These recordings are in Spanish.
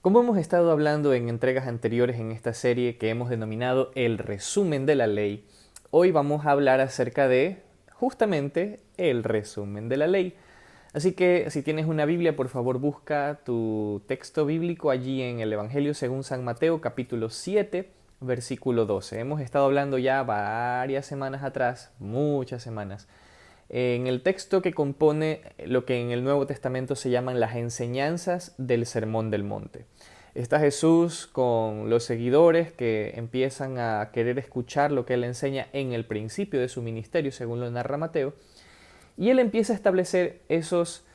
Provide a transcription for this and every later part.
Como hemos estado hablando en entregas anteriores en esta serie que hemos denominado el resumen de la ley, hoy vamos a hablar acerca de justamente el resumen de la ley. Así que si tienes una Biblia, por favor busca tu texto bíblico allí en el Evangelio según San Mateo, capítulo 7, versículo 12. Hemos estado hablando ya varias semanas atrás, muchas semanas, en el texto que compone lo que en el Nuevo Testamento se llaman las enseñanzas del Sermón del Monte. Está Jesús con los seguidores que empiezan a querer escuchar lo que él enseña en el principio de su ministerio, según lo narra Mateo, y él empieza a establecer esos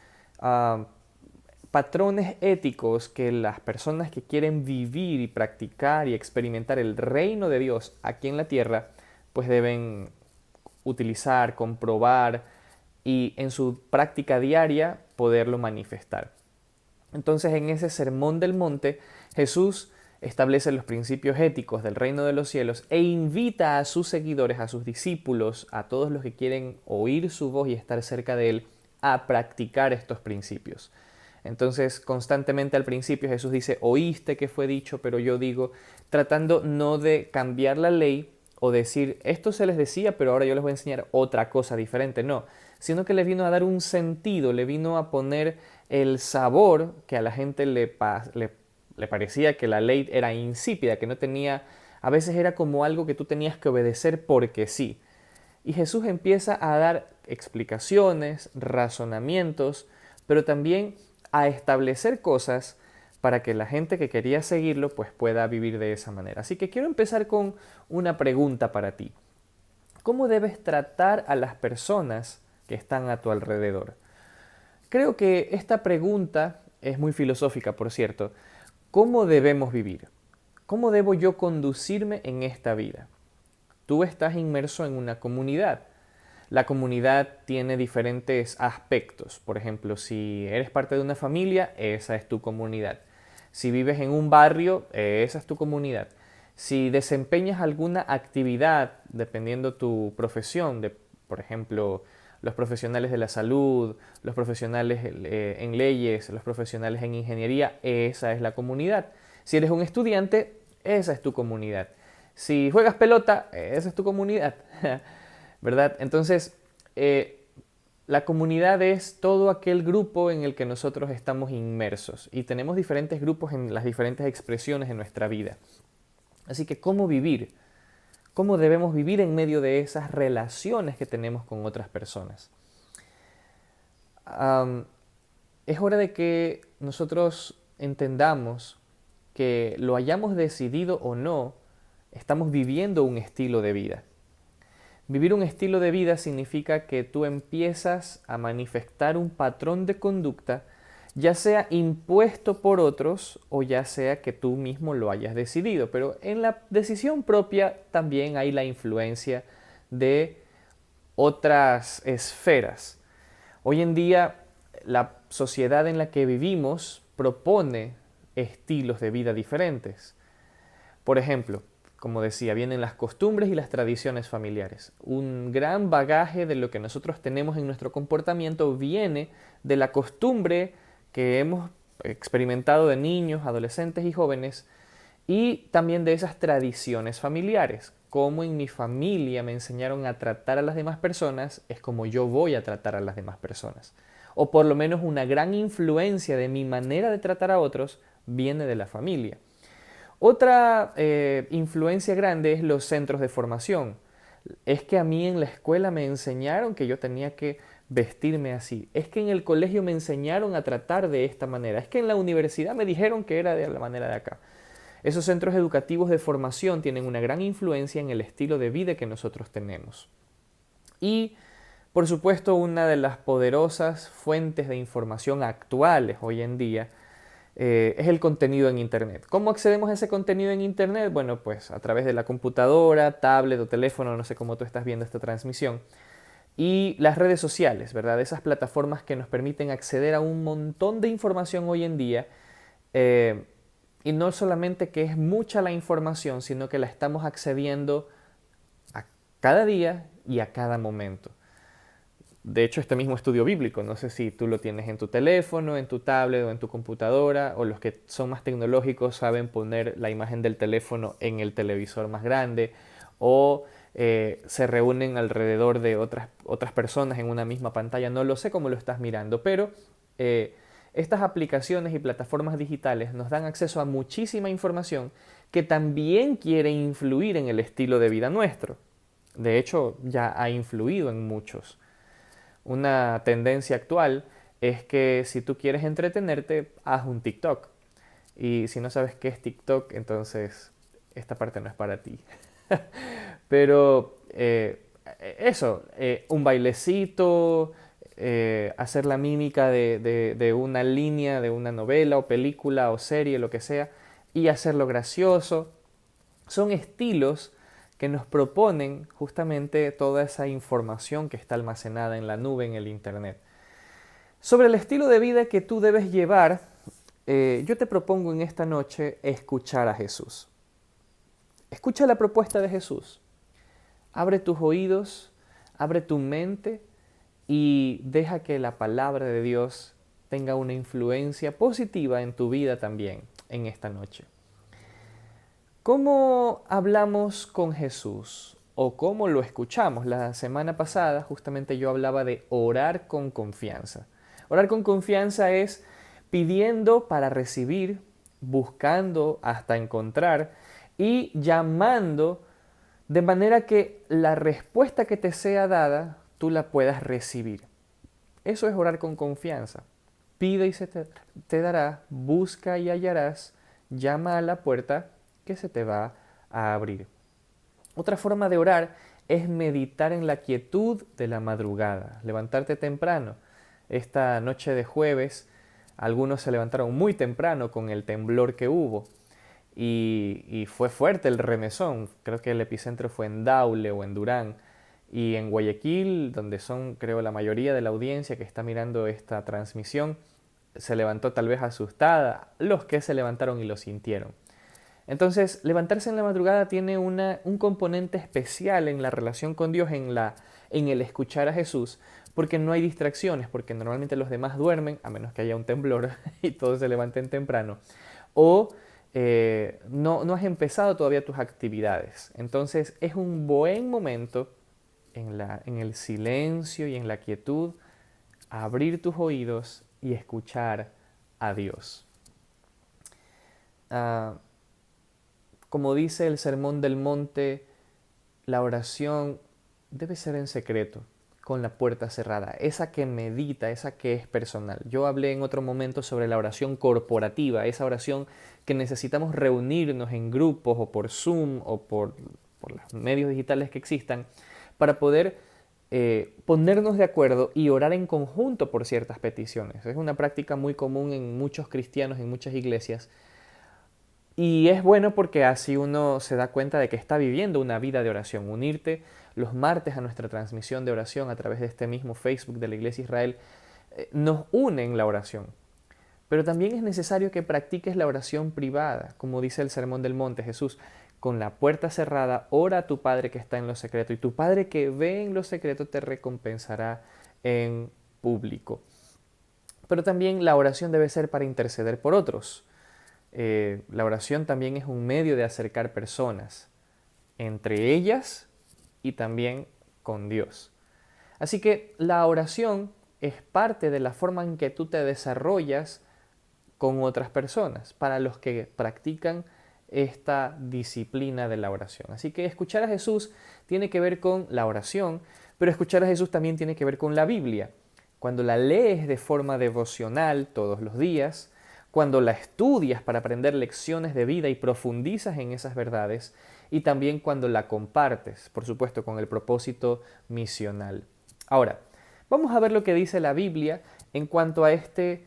patrones éticos que las personas que quieren vivir y practicar y experimentar el reino de Dios aquí en la tierra, pues deben utilizar, comprobar y en su práctica diaria poderlo manifestar. Entonces, en ese sermón del monte, Jesús establece los principios éticos del reino de los cielos e invita a sus seguidores, a sus discípulos, a todos los que quieren oír su voz y estar cerca de él, a practicar estos principios. Entonces, constantemente al principio Jesús dice, oíste que fue dicho, pero yo digo, tratando no de cambiar la ley o decir, esto se les decía, pero ahora yo les voy a enseñar otra cosa diferente. No, sino que le vino a dar un sentido, le vino a poner el sabor que a la gente le parecía que la ley era insípida, que no tenía, a veces era como algo que tú tenías que obedecer porque sí. Y Jesús empieza a dar explicaciones, razonamientos, pero también a establecer cosas para que la gente que quería seguirlo pues pueda vivir de esa manera. Así que quiero empezar con una pregunta para ti. ¿Cómo debes tratar a las personas que están a tu alrededor? Creo que esta pregunta es muy filosófica, por cierto. ¿Cómo debemos vivir? ¿Cómo debo yo conducirme en esta vida? Tú estás inmerso en una comunidad. La comunidad tiene diferentes aspectos. Por ejemplo, si eres parte de una familia, esa es tu comunidad. Si vives en un barrio, esa es tu comunidad. Si desempeñas alguna actividad, dependiendo tu profesión, por ejemplo, los profesionales de la salud, los profesionales en leyes, los profesionales en ingeniería, esa es la comunidad. Si eres un estudiante, esa es tu comunidad. Si juegas pelota, esa es tu comunidad. ¿Verdad? Entonces, la comunidad es todo aquel grupo en el que nosotros estamos inmersos y tenemos diferentes grupos en las diferentes expresiones en nuestra vida. Así que, ¿cómo vivir? ¿Cómo debemos vivir en medio de esas relaciones que tenemos con otras personas? Es hora de que nosotros entendamos que lo hayamos decidido o no, estamos viviendo un estilo de vida. Vivir un estilo de vida significa que tú empiezas a manifestar un patrón de conducta, ya sea impuesto por otros o ya sea que tú mismo lo hayas decidido. Pero en la decisión propia también hay la influencia de otras esferas. Hoy en día la sociedad en la que vivimos propone estilos de vida diferentes. Por ejemplo, como decía, vienen las costumbres y las tradiciones familiares. Un gran bagaje de lo que nosotros tenemos en nuestro comportamiento viene de la costumbre que hemos experimentado de niños, adolescentes y jóvenes y también de esas tradiciones familiares. Como en mi familia me enseñaron a tratar a las demás personas, es como yo voy a tratar a las demás personas. O por lo menos una gran influencia de mi manera de tratar a otros viene de la familia. Otra influencia grande es los centros de formación. Es que a mí en la escuela me enseñaron que yo tenía que vestirme así. Es que en el colegio me enseñaron a tratar de esta manera. Es que en la universidad me dijeron que era de la manera de acá. Esos centros educativos de formación tienen una gran influencia en el estilo de vida que nosotros tenemos. Y, por supuesto, una de las poderosas fuentes de información actuales hoy en día es el contenido en Internet. ¿Cómo accedemos a ese contenido en Internet? Bueno, pues a través de la computadora, tablet o teléfono, no sé cómo tú estás viendo esta transmisión. Y las redes sociales, ¿verdad? Esas plataformas que nos permiten acceder a un montón de información hoy en día. Y no solamente que es mucha la información, sino que la estamos accediendo a cada día y a cada momento. De hecho, este mismo estudio bíblico, no sé si tú lo tienes en tu teléfono, en tu tablet o en tu computadora, o los que son más tecnológicos saben poner la imagen del teléfono en el televisor más grande, o se reúnen alrededor de otras personas en una misma pantalla. No lo sé cómo lo estás mirando, pero estas aplicaciones y plataformas digitales nos dan acceso a muchísima información que también quiere influir en el estilo de vida nuestro. De hecho, ya ha influido en muchos. Una tendencia actual es que si tú quieres entretenerte, haz un TikTok. Y si no sabes qué es TikTok, entonces esta parte no es para ti. Pero eso, un bailecito, hacer la mímica de una línea, de una novela o película o serie, lo que sea, y hacerlo gracioso. Son estilos que nos proponen justamente toda esa información que está almacenada en la nube, en el Internet. Sobre el estilo de vida que tú debes llevar, yo te propongo en esta noche escuchar a Jesús. Escucha la propuesta de Jesús. Abre tus oídos, abre tu mente y deja que la palabra de Dios tenga una influencia positiva en tu vida también en esta noche. ¿Cómo hablamos con Jesús? ¿O cómo lo escuchamos? La semana pasada justamente yo hablaba de orar con confianza. Orar con confianza es pidiendo para recibir, buscando hasta encontrar y llamando de manera que la respuesta que te sea dada tú la puedas recibir. Eso es orar con confianza. Pide y se te dará, busca y hallarás, llama a la puerta que se te va a abrir. Otra forma de orar es meditar en la quietud de la madrugada, levantarte temprano. Esta noche de jueves, algunos se levantaron muy temprano con el temblor que hubo y fue fuerte el remesón. Creo que el epicentro fue en Daule o en Durán. Y en Guayaquil, donde son creo la mayoría de la audiencia que está mirando esta transmisión, se levantó tal vez asustada, los que se levantaron y lo sintieron. Entonces, levantarse en la madrugada tiene un componente especial en la relación con Dios, en el escuchar a Jesús, porque no hay distracciones, porque normalmente los demás duermen, a menos que haya un temblor y todos se levanten temprano, o no has empezado todavía tus actividades. Entonces, es un buen momento en el silencio y en la quietud, abrir tus oídos y escuchar a Dios. Como dice el Sermón del Monte, la oración debe ser en secreto, con la puerta cerrada, esa que medita, esa que es personal. Yo hablé en otro momento sobre la oración corporativa, esa oración que necesitamos reunirnos en grupos o por Zoom o por los medios digitales que existan para poder ponernos de acuerdo y orar en conjunto por ciertas peticiones. Es una práctica muy común en muchos cristianos, en muchas iglesias. Y es bueno porque así uno se da cuenta de que está viviendo una vida de oración. Unirte los martes a nuestra transmisión de oración a través de este mismo Facebook de la Iglesia Israel nos une en la oración. Pero también es necesario que practiques la oración privada, como dice el Sermón del Monte Jesús. Con la puerta cerrada, ora a tu Padre que está en lo secreto, y tu Padre que ve en lo secreto te recompensará en público. Pero también la oración debe ser para interceder por otros. La oración también es un medio de acercar personas, entre ellas y también con Dios. Así que la oración es parte de la forma en que tú te desarrollas con otras personas, para los que practican esta disciplina de la oración. Así que escuchar a Jesús tiene que ver con la oración, pero escuchar a Jesús también tiene que ver con la Biblia. Cuando la lees de forma devocional todos los días, cuando la estudias para aprender lecciones de vida y profundizas en esas verdades, y también cuando la compartes, por supuesto, con el propósito misional. Ahora, vamos a ver lo que dice la Biblia en cuanto a este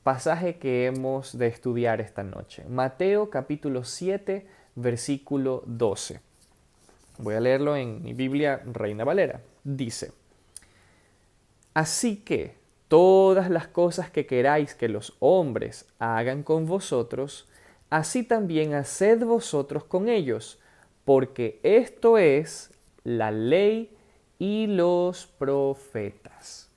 pasaje que hemos de estudiar esta noche. Mateo capítulo 7, versículo 12. Voy a leerlo en mi Biblia Reina Valera. Dice: así que todas las cosas que queráis que los hombres hagan con vosotros, así también haced vosotros con ellos, porque esto es la ley y los profetas.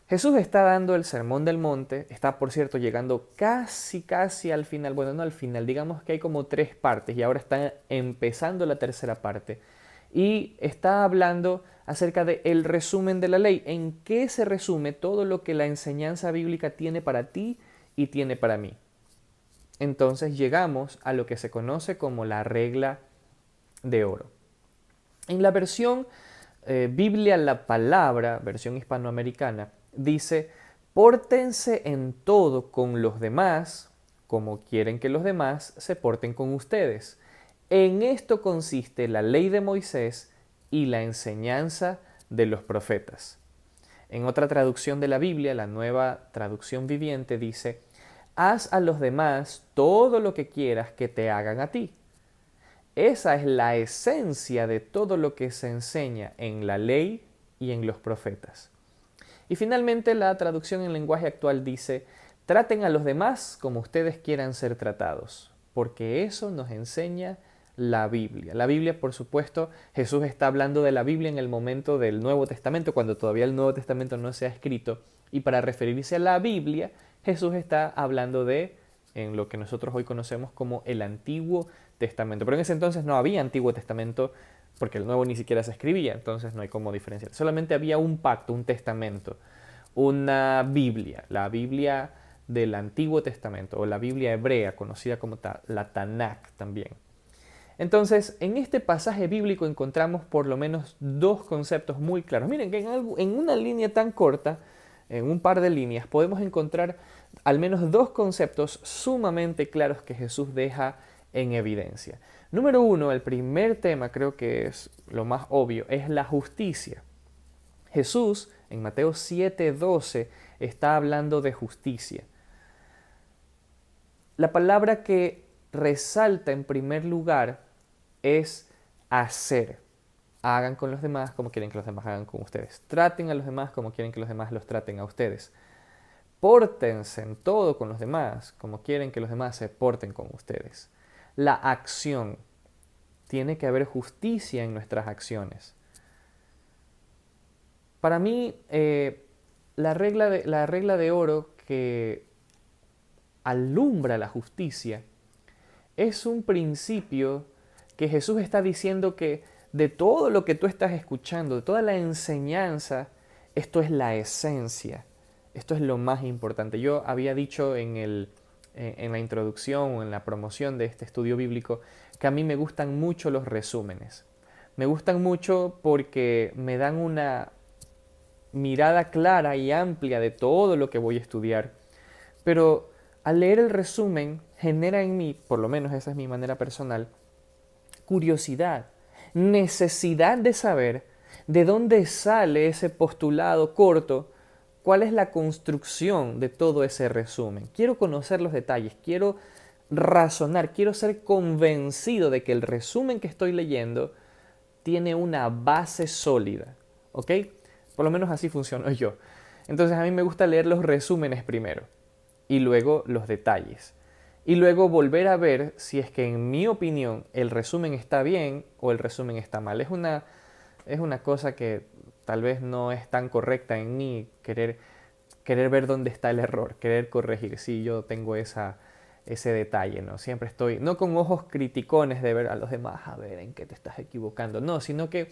Jesús está dando el Sermón del Monte, está por cierto llegando casi al final, bueno, no al final, digamos que hay como 3 partes y ahora está empezando la tercera parte. Y está hablando acerca del resumen de la ley, en qué se resume todo lo que la enseñanza bíblica tiene para ti y tiene para mí. Entonces llegamos a lo que se conoce como la regla de oro. En la versión Biblia la Palabra, versión hispanoamericana, dice: pórtense en todo con los demás, como quieren que los demás se porten con ustedes. En esto consiste la ley de Moisés y la enseñanza de los profetas. En otra traducción de la Biblia, la Nueva Traducción Viviente, dice: haz a los demás todo lo que quieras que te hagan a ti. Esa es la esencia de todo lo que se enseña en la ley y en los profetas. Y finalmente la traducción en lenguaje actual dice: traten a los demás como ustedes quieran ser tratados, porque eso nos enseña la Biblia. La Biblia, por supuesto, Jesús está hablando de la Biblia en el momento del Nuevo Testamento, cuando todavía el Nuevo Testamento no se ha escrito, y para referirse a la Biblia, Jesús está hablando de en lo que nosotros hoy conocemos como el Antiguo Testamento. Pero en ese entonces no había Antiguo Testamento porque el Nuevo ni siquiera se escribía, entonces no hay cómo diferenciar. Solamente había un pacto, un testamento, una Biblia, la Biblia del Antiguo Testamento o la Biblia hebrea, conocida como la Tanakh también. Entonces, en este pasaje bíblico encontramos por lo menos 2 conceptos muy claros. Miren que en una línea tan corta, en un par de líneas, podemos encontrar al menos 2 conceptos sumamente claros que Jesús deja en evidencia. Número 1, el primer tema, creo que es lo más obvio, es la justicia. Jesús, en Mateo 7:12, está hablando de justicia. La palabra que resalta en primer lugar es hacer. Hagan con los demás como quieren que los demás hagan con ustedes. Traten a los demás como quieren que los demás los traten a ustedes. Pórtense en todo con los demás como quieren que los demás se porten con ustedes. La acción. Tiene que haber justicia en nuestras acciones. Para mí, la regla de oro que alumbra la justicia es un principio que Jesús está diciendo que de todo lo que tú estás escuchando, de toda la enseñanza, esto es la esencia, esto es lo más importante. Yo había dicho en la introducción o en la promoción de este estudio bíblico que a mí me gustan mucho los resúmenes. Me gustan mucho porque me dan una mirada clara y amplia de todo lo que voy a estudiar. Pero al leer el resumen genera en mí, por lo menos esa es mi manera personal, curiosidad, necesidad de saber de dónde sale ese postulado corto, cuál es la construcción de todo ese resumen. Quiero conocer los detalles, quiero razonar, quiero ser convencido de que el resumen que estoy leyendo tiene una base sólida, ¿ok? Por lo menos así funciono yo. Entonces a mí me gusta leer los resúmenes primero y luego los detalles. Y luego volver a ver si es que en mi opinión el resumen está bien o el resumen está mal. Es una cosa que tal vez no es tan correcta en mí, querer ver dónde está el error, querer corregir. Sí, yo tengo ese detalle, ¿no? Siempre estoy, no con ojos criticones de ver a los demás, a ver en qué te estás equivocando, no, sino que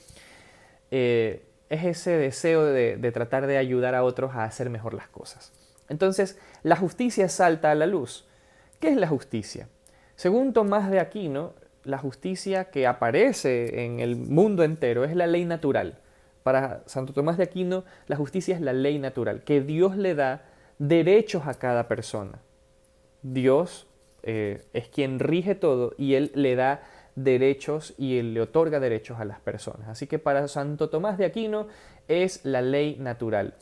es ese deseo de tratar de ayudar a otros a hacer mejor las cosas. Entonces, la justicia salta a la luz. ¿Qué es la justicia? Según Tomás de Aquino, la justicia que aparece en el mundo entero es la ley natural. Para Santo Tomás de Aquino, la justicia es la ley natural, que Dios le da derechos a cada persona. Dios es quien rige todo y Él le da derechos y Él le otorga derechos a las personas. Así que para Santo Tomás de Aquino es la ley natural.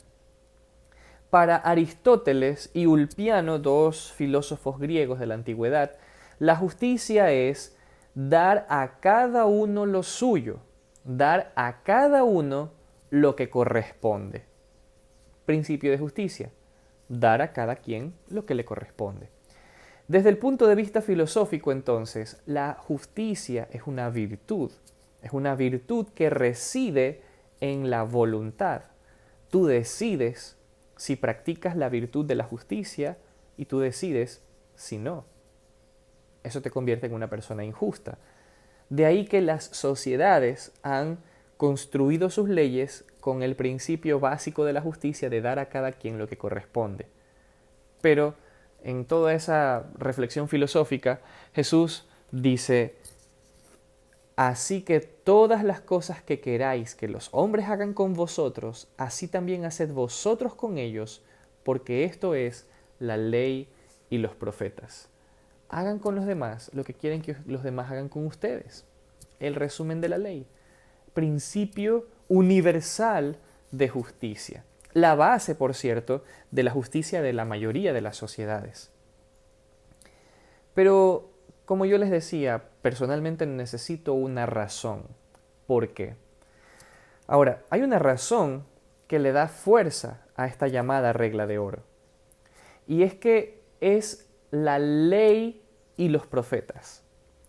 Para Aristóteles y Ulpiano, 2 filósofos griegos de la antigüedad, la justicia es dar a cada uno lo suyo, dar a cada uno lo que corresponde. Principio de justicia, dar a cada quien lo que le corresponde. Desde el punto de vista filosófico, entonces, la justicia es una virtud, Es una virtud que reside en la voluntad. Tú decides si practicas la virtud de la justicia y tú decides si no. Eso te convierte en una persona injusta. De ahí que las sociedades han construido sus leyes con el principio básico de la justicia de dar a cada quien lo que corresponde. Pero en toda esa reflexión filosófica, Jesús dice: así que todas las cosas que queráis que los hombres hagan con vosotros, así también haced vosotros con ellos, porque esto es la ley y los profetas. Hagan con los demás lo que quieren que los demás hagan con ustedes. El resumen de la ley. Principio universal de justicia. La base, por cierto, de la justicia de la mayoría de las sociedades. Pero, como yo les decía, personalmente necesito una razón. ¿Por qué? Ahora, hay una razón que le da fuerza a esta llamada regla de oro. Y es que es la ley y los profetas.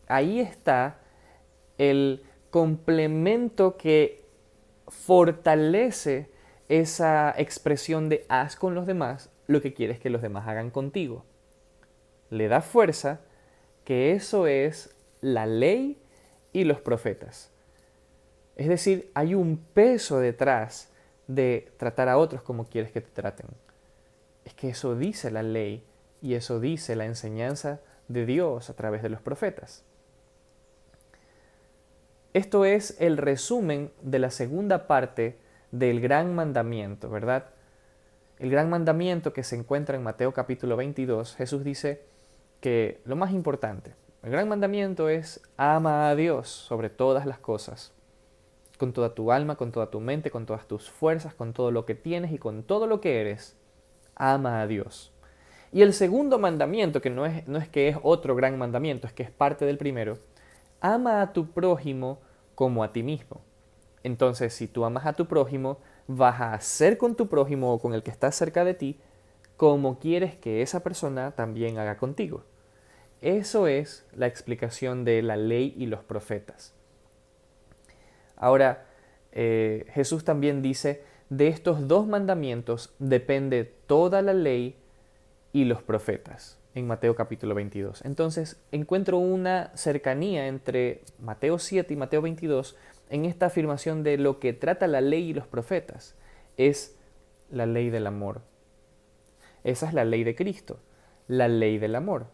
Ahí está el complemento que fortalece esa expresión de haz con los demás lo que quieres que los demás hagan contigo. Le da fuerza que eso es la ley y los profetas. Es decir, hay un peso detrás de tratar a otros como quieres que te traten. Es que eso dice la ley y eso dice la enseñanza de Dios a través de los profetas. Esto es el resumen de la segunda parte del gran mandamiento, ¿verdad? El gran mandamiento que se encuentra en Mateo capítulo 22, Jesús dice que lo más importante, el gran mandamiento es ama a Dios sobre todas las cosas, con toda tu alma, con toda tu mente, con todas tus fuerzas, con todo lo que tienes y con todo lo que eres, ama a Dios. Y el segundo mandamiento, que no es que es otro gran mandamiento, es que es parte del primero, ama a tu prójimo como a ti mismo. Entonces, si tú amas a tu prójimo, vas a hacer con tu prójimo o con el que está cerca de ti como quieres que esa persona también haga contigo. Eso es la explicación de la ley y los profetas. Ahora, Jesús también dice, de estos dos mandamientos depende toda la ley y los profetas, en Mateo capítulo 22. Entonces, encuentro una cercanía entre Mateo 7 y Mateo 22 en esta afirmación de lo que trata la ley y los profetas. Es la ley del amor. Esa es la ley de Cristo, la ley del amor.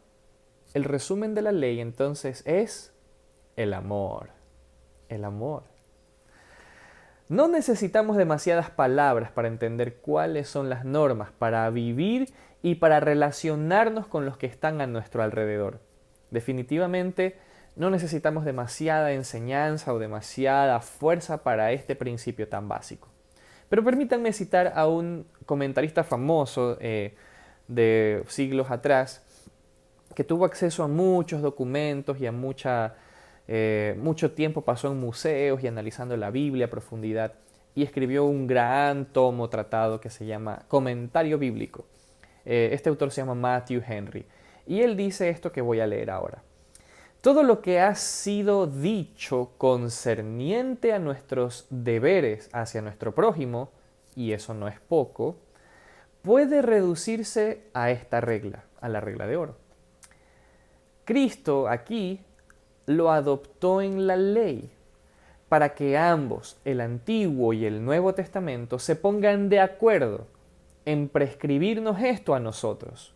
El resumen de la ley entonces es el amor. El amor. No necesitamos demasiadas palabras para entender cuáles son las normas para vivir y para relacionarnos con los que están a nuestro alrededor. Definitivamente no necesitamos demasiada enseñanza o demasiada fuerza para este principio tan básico. Pero permítanme citar a un comentarista famoso de siglos atrás que tuvo acceso a muchos documentos y a mucho tiempo pasó en museos y analizando la Biblia a profundidad y escribió un gran tomo tratado que se llama Comentario Bíblico. Este autor se llama Matthew Henry y él dice esto que voy a leer ahora. Todo lo que ha sido dicho concerniente a nuestros deberes hacia nuestro prójimo, y eso no es poco, puede reducirse a esta regla, a la regla de oro. Cristo aquí lo adoptó en la ley para que ambos, el Antiguo y el Nuevo Testamento, se pongan de acuerdo en prescribirnos esto a nosotros.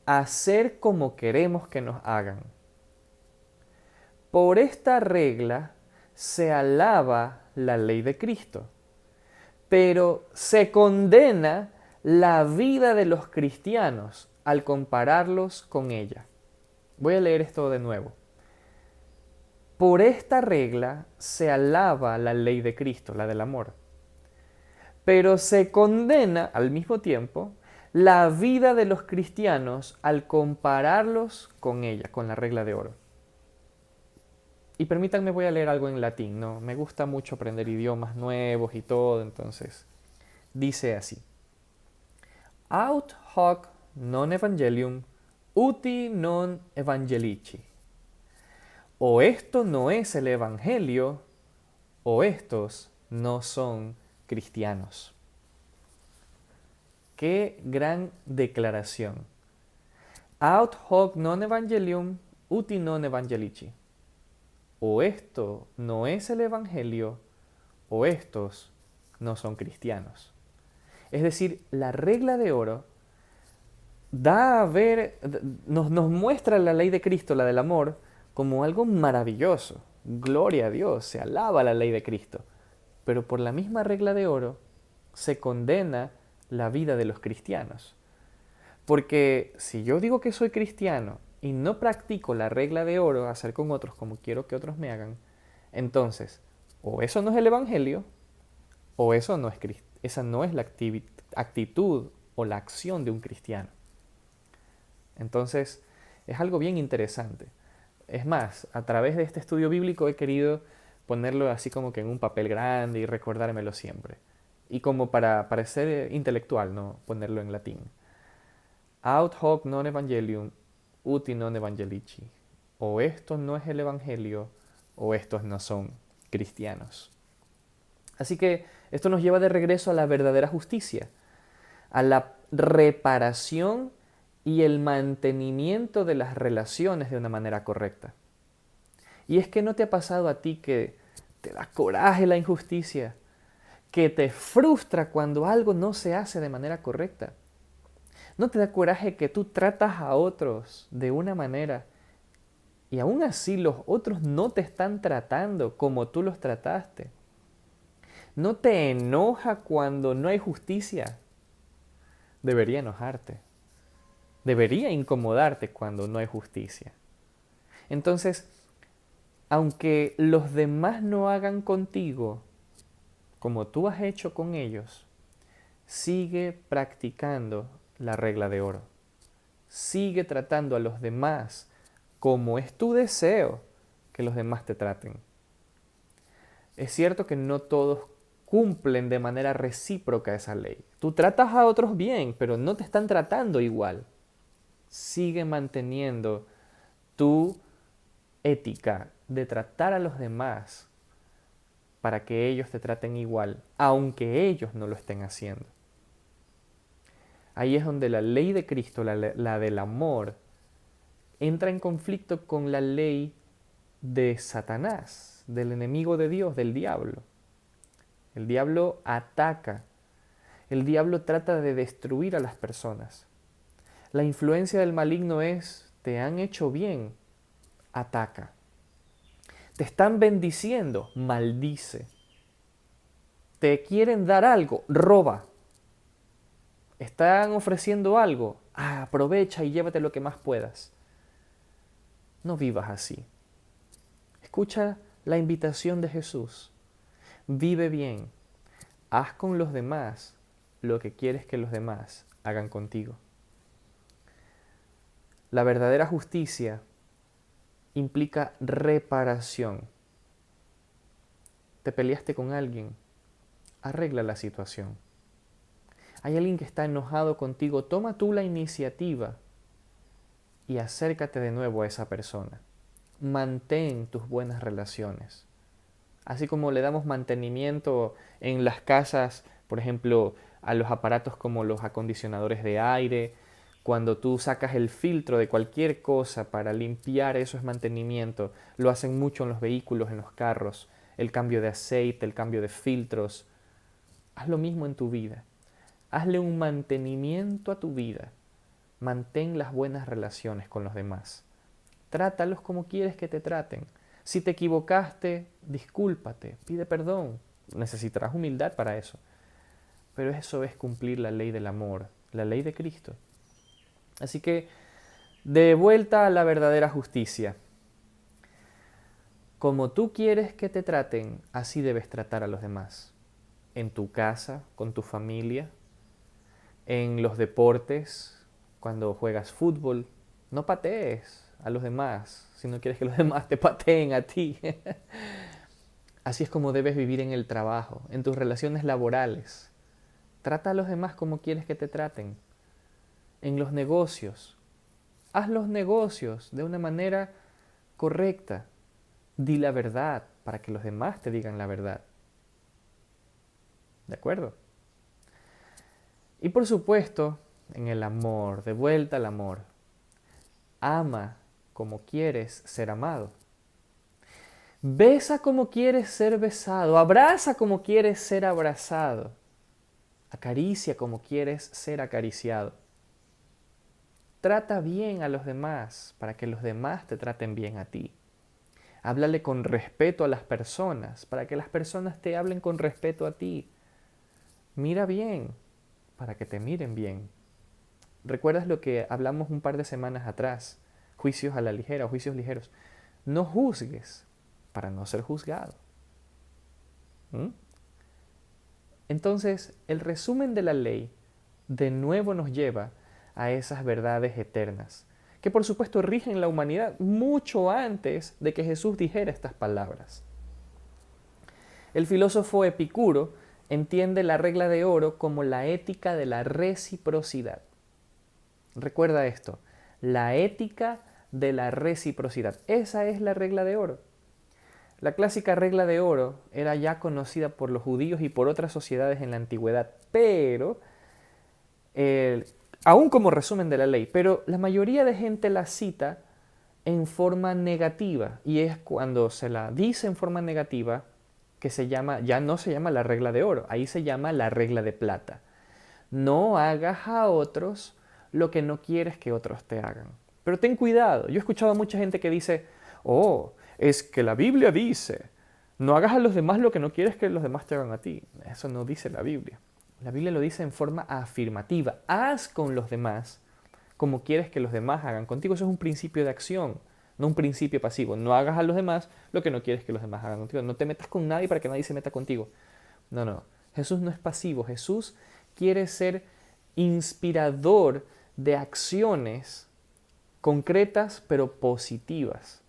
Hacer como queremos que nos hagan. Por esta regla se alaba la ley de Cristo, pero se condena la vida de los cristianos al compararlos con ella. Voy a leer esto de nuevo. Por esta regla se alaba la ley de Cristo, la del amor, pero se condena al mismo tiempo la vida de los cristianos al compararlos con ella, con la regla de oro. Y permítanme, voy a leer algo en latín, ¿no? Me gusta mucho aprender idiomas nuevos y todo, entonces dice así. Aut hoc non evangelium uti non evangelici. O esto no es el evangelio, o estos no son cristianos. ¡Qué gran declaración! Aut hoc non evangelium uti non evangelici. O esto no es el evangelio, o estos no son cristianos. Es decir, la regla de oro da a ver, nos muestra la ley de Cristo, la del amor, como algo maravilloso. Gloria a Dios, se alaba la ley de Cristo. Pero por la misma regla de oro se condena la vida de los cristianos. Porque si yo digo que soy cristiano y no practico la regla de oro, hacer con otros como quiero que otros me hagan, entonces, o eso no es el evangelio, o eso no es esa no es la actitud o la acción de un cristiano. Entonces, es algo bien interesante. Es más, a través de este estudio bíblico he querido ponerlo así como que en un papel grande y recordármelo siempre. Y como para parecer intelectual, no ponerlo en latín. Aut hoc non evangelium uti non evangelici. O esto no es el evangelio, o estos no son cristianos. Así que esto nos lleva de regreso a la verdadera justicia, a la reparación y el mantenimiento de las relaciones de una manera correcta. Y es que no te ha pasado a ti que te da coraje la injusticia, que te frustra cuando algo no se hace de manera correcta. ¿No te da coraje que tú tratas a otros de una manera y aún así los otros no te están tratando como tú los trataste? ¿No te enoja cuando no hay justicia? Debería enojarte. Debería incomodarte cuando no hay justicia. Entonces, aunque los demás no hagan contigo como tú has hecho con ellos, sigue practicando la regla de oro. Sigue tratando a los demás como es tu deseo que los demás te traten. Es cierto que no todos cumplen de manera recíproca esa ley. Tú tratas a otros bien, pero no te están tratando igual. Sigue manteniendo tu ética de tratar a los demás para que ellos te traten igual, aunque ellos no lo estén haciendo. Ahí es donde la ley de Cristo, la del amor, entra en conflicto con la ley de Satanás, del enemigo de Dios, del diablo. El diablo ataca, el diablo trata de destruir a las personas. La influencia del maligno es, te han hecho bien, ataca. Te están bendiciendo, maldice. Te quieren dar algo, roba. Están ofreciendo algo, aprovecha y llévate lo que más puedas. No vivas así. Escucha la invitación de Jesús. Vive bien. Haz con los demás lo que quieres que los demás hagan contigo. La verdadera justicia implica reparación. Te peleaste con alguien, arregla la situación. Hay alguien que está enojado contigo, toma tú la iniciativa y acércate de nuevo a esa persona. Mantén tus buenas relaciones. Así como le damos mantenimiento en las casas, por ejemplo, a los aparatos como los acondicionadores de aire, cuando tú sacas el filtro de cualquier cosa para limpiar, eso es mantenimiento. Lo hacen mucho en los vehículos, en los carros, el cambio de aceite, el cambio de filtros. Haz lo mismo en tu vida. Hazle un mantenimiento a tu vida. Mantén las buenas relaciones con los demás. Trátalos como quieres que te traten. Si te equivocaste, discúlpate, pide perdón. Necesitarás humildad para eso. Pero eso es cumplir la ley del amor, la ley de Cristo. Así que, de vuelta a la verdadera justicia. Como tú quieres que te traten, así debes tratar a los demás. En tu casa, con tu familia, en los deportes, cuando juegas fútbol, no patees a los demás si no quieres que los demás te pateen a ti. Así es como debes vivir en el trabajo, en tus relaciones laborales. Trata a los demás como quieres que te traten. En los negocios, haz los negocios de una manera correcta. Di la verdad, para que los demás te digan la verdad. ¿De acuerdo? Y por supuesto, en el amor, de vuelta al amor. Ama como quieres ser amado. Besa como quieres ser besado. Abraza como quieres ser abrazado. Acaricia como quieres ser acariciado. Trata bien a los demás para que los demás te traten bien a ti. Háblale con respeto a las personas para que las personas te hablen con respeto a ti. Mira bien para que te miren bien. ¿Recuerdas lo que hablamos un par de semanas atrás? Juicios a la ligera o juicios ligeros. No juzgues para no ser juzgado. ¿Mm? Entonces, el resumen de la ley de nuevo nos lleva a esas verdades eternas, que por supuesto rigen la humanidad mucho antes de que Jesús dijera estas palabras. El filósofo Epicuro entiende la regla de oro como la ética de la reciprocidad. Recuerda esto, la ética de la reciprocidad. Esa es la regla de oro. La clásica regla de oro era ya conocida por los judíos y por otras sociedades en la antigüedad, pero, aún como resumen de la ley, pero la mayoría de gente la cita en forma negativa, y es cuando se la dice en forma negativa que se llama, ya no se llama la regla de oro, ahí se llama la regla de plata. No hagas a otros lo que no quieres que otros te hagan. Pero ten cuidado, yo he escuchado a mucha gente que dice, oh, es que la Biblia dice, no hagas a los demás lo que no quieres que los demás te hagan a ti. Eso no dice la Biblia. La Biblia lo dice en forma afirmativa. Haz con los demás como quieres que los demás hagan contigo. Eso es un principio de acción, no un principio pasivo. No hagas a los demás lo que no quieres que los demás hagan contigo. No te metas con nadie para que nadie se meta contigo. No, no. Jesús no es pasivo. Jesús quiere ser inspirador de acciones concretas pero positivas.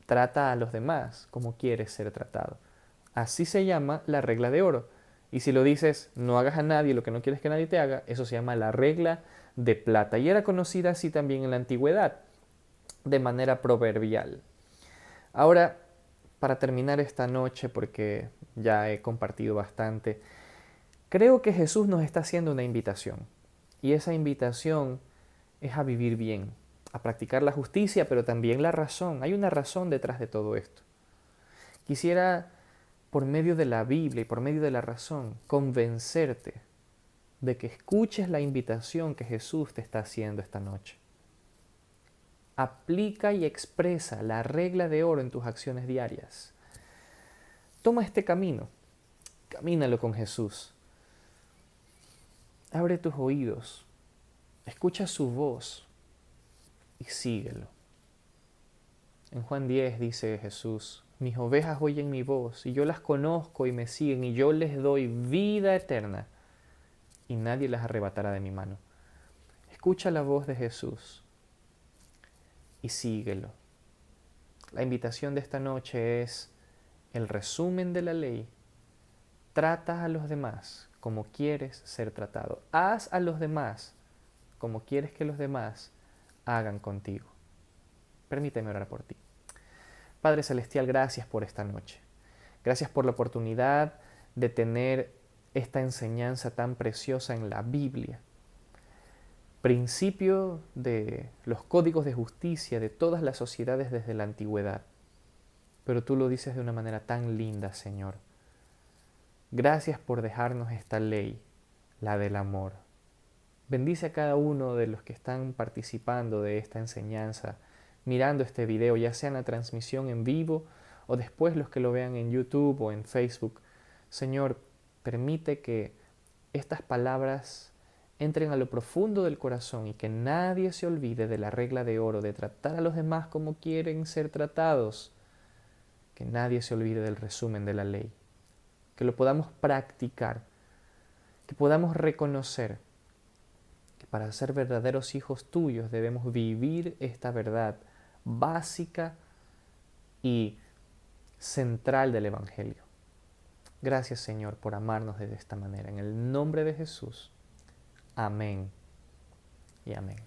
Trata a los demás como quieres ser tratado. Así se llama la regla de oro. Y si lo dices, no hagas a nadie lo que no quieres que nadie te haga, eso se llama la regla de plata. Y era conocida así también en la antigüedad, de manera proverbial. Ahora, para terminar esta noche, porque ya he compartido bastante, creo que Jesús nos está haciendo una invitación. Y esa invitación es a vivir bien, a practicar la justicia, pero también la razón. Hay una razón detrás de todo esto. Quisiera, por medio de la Biblia y por medio de la razón, convencerte de que escuches la invitación que Jesús te está haciendo esta noche. Aplica y expresa la regla de oro en tus acciones diarias. Toma este camino, camínalo con Jesús. Abre tus oídos, escucha su voz y síguelo. En Juan 10 dice Jesús, mis ovejas oyen mi voz y yo las conozco y me siguen y yo les doy vida eterna y nadie las arrebatará de mi mano. Escucha la voz de Jesús y síguelo. La invitación de esta noche es el resumen de la ley. Trata a los demás como quieres ser tratado. Haz a los demás como quieres que los demás hagan contigo. Permíteme orar por ti. Padre Celestial, gracias por esta noche. Gracias por la oportunidad de tener esta enseñanza tan preciosa en la Biblia. Principio de los códigos de justicia de todas las sociedades desde la antigüedad. Pero tú lo dices de una manera tan linda, Señor. Gracias por dejarnos esta ley, la del amor. Bendice a cada uno de los que están participando de esta enseñanza, mirando este video, ya sea en la transmisión en vivo o después los que lo vean en YouTube o en Facebook. Señor, permite que estas palabras entren a lo profundo del corazón y que nadie se olvide de la regla de oro, de tratar a los demás como quieren ser tratados. Que nadie se olvide del resumen de la ley. Que lo podamos practicar, que podamos reconocer que para ser verdaderos hijos tuyos debemos vivir esta verdad básica y central del Evangelio. Gracias, Señor, por amarnos de esta manera. En el nombre de Jesús. Amén y amén.